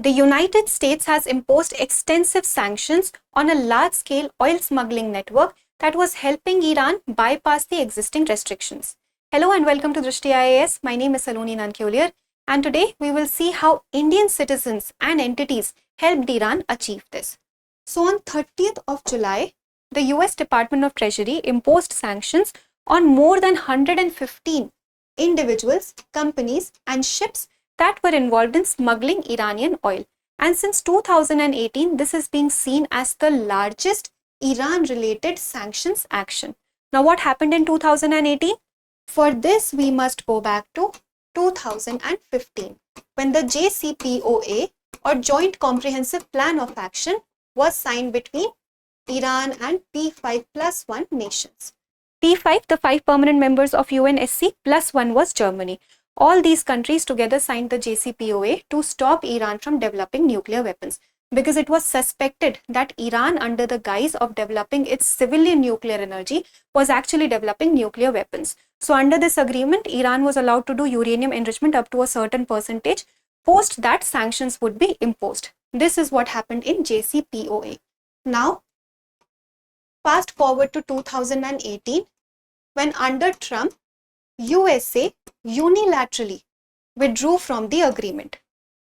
The United States has imposed extensive sanctions on a large-scale oil smuggling network that was helping Iran bypass the existing restrictions. Hello and welcome to Drishti IAS. My name is Saloni Nankyolier, and today we will see how Indian citizens and entities helped Iran achieve this. So on 30th of July, the US Department of Treasury imposed sanctions on more than 115 individuals, companies and ships that were involved in smuggling Iranian oil. And since 2018, this is being seen as the largest Iran-related sanctions action. Now, what happened in 2018? For this, we must go back to 2015, when the JCPOA or Joint Comprehensive Plan of Action was signed between Iran and P5+1 nations. P5, the 5 permanent members of UNSC, plus 1 was Germany. All these countries together signed the JCPOA to stop Iran from developing nuclear weapons, because it was suspected that Iran, under the guise of developing its civilian nuclear energy, was actually developing nuclear weapons. So under this agreement, Iran was allowed to do uranium enrichment up to a certain percentage. Post that, sanctions would be imposed. This is what happened in JCPOA. Now, fast forward to 2018, when under Trump, USA unilaterally withdrew from the agreement.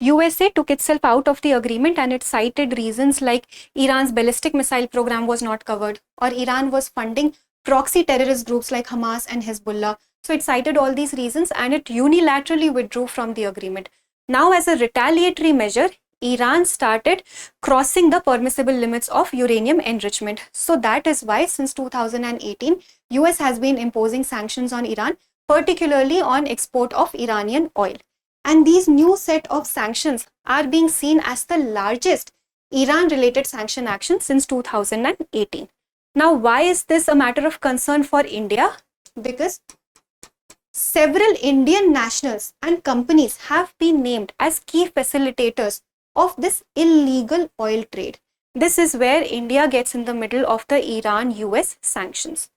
USA took itself out of the agreement and it cited reasons like Iran's ballistic missile program was not covered, or Iran was funding proxy terrorist groups like Hamas and Hezbollah. So it cited all these reasons and it unilaterally withdrew from the agreement. Now, as a retaliatory measure, Iran started crossing the permissible limits of uranium enrichment. So that is why since 2018, US has been imposing sanctions on Iran, particularly on export of Iranian oil. And these new set of sanctions are being seen as the largest Iran-related sanction action since 2018. Now, why is this a matter of concern for India? Because several Indian nationals and companies have been named as key facilitators of this illegal oil trade. This is where India gets in the middle of the Iran-US sanctions.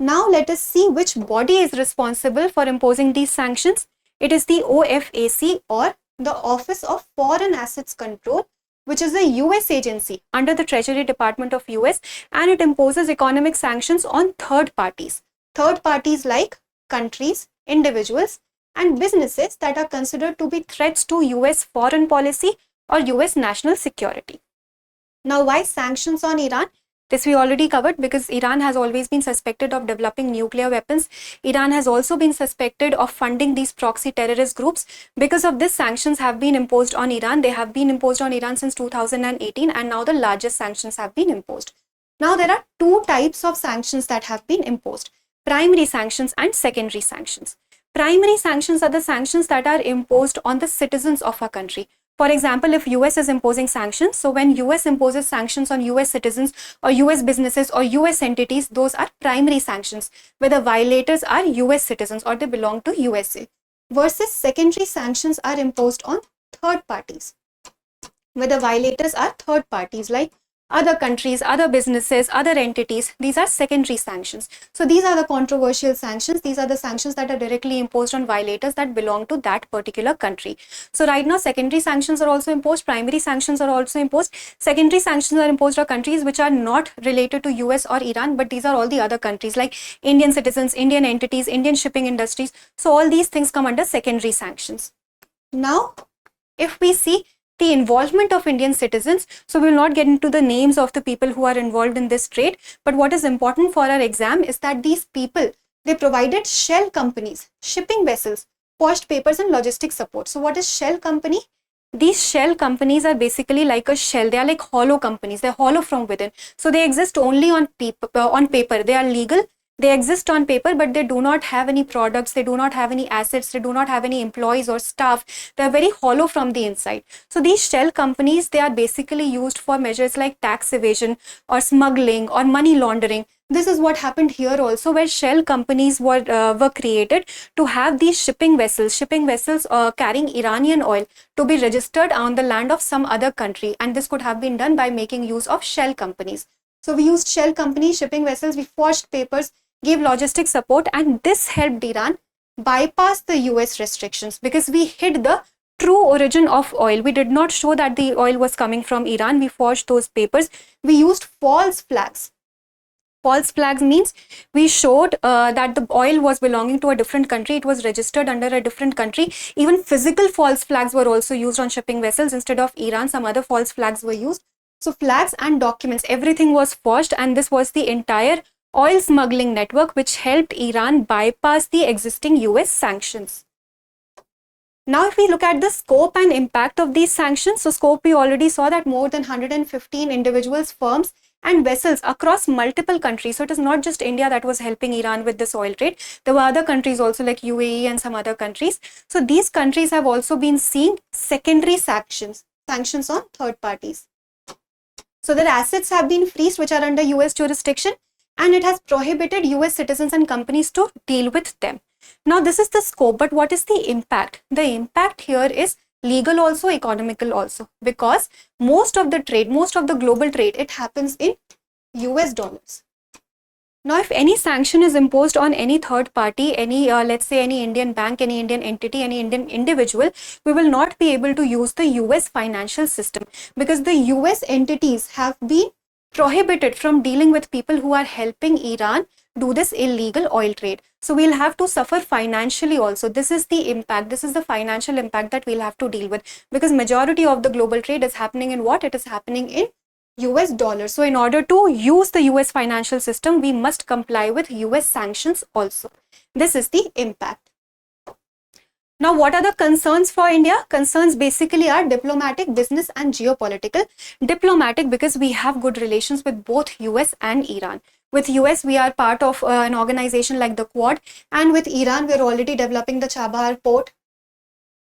Now let us see which body is responsible for imposing these sanctions. It is the OFAC, or the Office of Foreign Assets Control, which is a US agency under the Treasury Department of US, and it imposes economic sanctions on third parties. Third parties like countries, individuals and businesses that are considered to be threats to US foreign policy or US national security. Now, why sanctions on Iran? This we already covered, because Iran has always been suspected of developing nuclear weapons. Iran has also been suspected of funding these proxy terrorist groups. Because of this, sanctions have been imposed on Iran. They have been imposed on Iran since 2018, and now the largest sanctions have been imposed. Now, there are two types of sanctions that have been imposed: primary sanctions and secondary sanctions. Primary sanctions are the sanctions that are imposed on the citizens of a country. For example, if US is imposing sanctions, so when US imposes sanctions on US citizens or US businesses or US entities, those are primary sanctions, where the violators are US citizens or they belong to USA. Versus secondary sanctions are imposed on third parties, where the violators are third parties like other countries, other businesses, other entities. These are secondary sanctions. So these are the controversial sanctions. These are the sanctions that are directly imposed on violators that belong to that particular country. So right now, secondary sanctions are also imposed, primary sanctions are also imposed. Secondary sanctions are imposed on countries which are not related to US or Iran, but these are all the other countries like Indian citizens, Indian entities, Indian shipping industries. So all these things come under secondary sanctions. Now, if we see the involvement of Indian citizens, so we will not get into the names of the people who are involved in this trade, but what is important for our exam is that these people, they provided shell companies, shipping vessels, forged papers and logistics support. So what is shell company? These shell companies are basically like a shell. They are like hollow companies. They're hollow from within. So they exist only on paper. They are legal. They exist on paper, but they do not have any products, they do not have any assets, they do not have any employees or staff. They are very hollow from the inside. So these shell companies, they are basically used for measures like tax evasion or smuggling or money laundering. This is what happened here also, where shell companies were created to have these shipping vessels carrying Iranian oil to be registered on the land of some other country. And this could have been done by making use of shell companies. So we used shell companies, shipping vessels, we forged papers, gave logistic support, and this helped Iran bypass the US restrictions because we hid the true origin of oil. We did not show that the oil was coming from Iran. We forged those papers. We used false flags. False flags means we showed that the oil was belonging to a different country. It was registered under a different country. Even physical false flags were also used on shipping vessels. Instead of Iran, some other false flags were used. So flags and documents, everything was forged, and this was the entire oil smuggling network which helped Iran bypass the existing US sanctions. Now, if we look at the scope and impact of these sanctions, so scope, we already saw that more than 115 individuals, firms and vessels across multiple countries. So it is not just India that was helping Iran with this oil trade. There were other countries also like UAE and some other countries. So these countries have also been seeing secondary sanctions on third parties. So their assets have been freezed which are under US jurisdiction, and it has prohibited US citizens and companies to deal with them. Now this is the scope, but what is the impact? The impact here is legal also, economical also, because most of the trade, most of the global trade, it happens in US dollars. Now, if any sanction is imposed on any third party, any let's say any Indian bank, any Indian entity, any Indian individual, we will not be able to use the US financial system, because the US entities have been prohibited from dealing with people who are helping Iran do this illegal oil trade. So we'll have to suffer financially also. This is the impact. This is the financial impact that we'll have to deal with, because majority of the global trade is happening in what? It is happening in US dollars. So in order to use the US financial system, we must comply with US sanctions also. This is the impact. Now, what are the concerns for India? Concerns basically are diplomatic, business and geopolitical. Diplomatic, because we have good relations with both US and Iran. With US, we are part of an organization like the Quad, and with Iran, we are already developing the Chabahar port.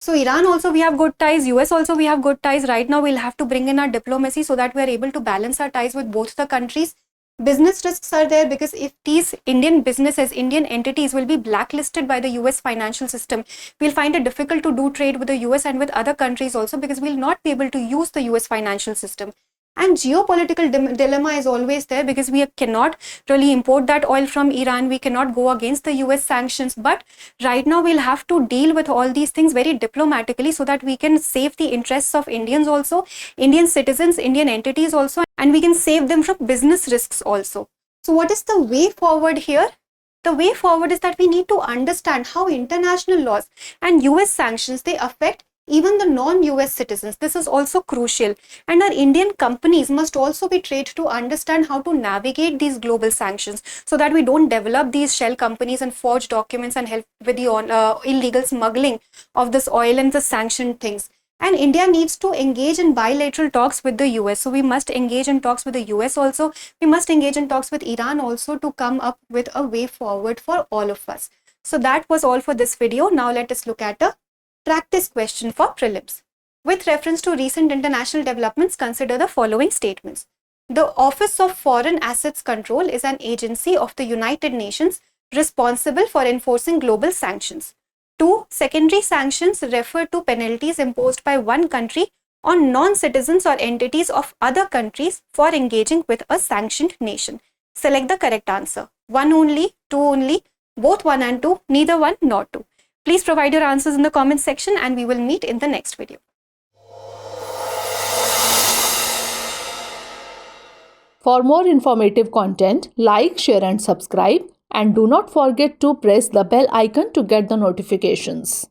So Iran also we have good ties, US also we have good ties. Right now, we'll have to bring in our diplomacy so that we are able to balance our ties with both the countries. Business risks are there, because if these Indian businesses, Indian entities will be blacklisted by the US financial system, we'll find it difficult to do trade with the US and with other countries also, because we'll not be able to use the US financial system. And geopolitical dilemma is always there, because we cannot really import that oil from Iran. We cannot go against the US sanctions. But right now we'll have to deal with all these things very diplomatically, so that we can save the interests of Indians also, Indian citizens, Indian entities also, and we can save them from business risks also. So what is the way forward here? The way forward is that we need to understand how international laws and US sanctions, they affect even the non-US citizens. This is also crucial, and our Indian companies must also be trained to understand how to navigate these global sanctions, so that we don't develop these shell companies and forge documents and help with the illegal smuggling of this oil and the sanctioned things. And India needs to engage in bilateral talks with the US. So we must engage in talks with the US also. We must engage in talks with Iran also, to come up with a way forward for all of us. So that was all for this video. Now let us look at a practice question for prelims. With reference to recent international developments, consider the following statements. The Office of Foreign Assets Control is an agency of the United Nations responsible for enforcing global sanctions. 2. Secondary sanctions refer to penalties imposed by one country on non-citizens or entities of other countries for engaging with a sanctioned nation. Select the correct answer. 1 only, 2 only, both 1 and 2, neither 1 nor 2. Please provide your answers in the comment section, and we will meet in the next video. For more informative content, like, share and subscribe, and do not forget to press the bell icon to get the notifications.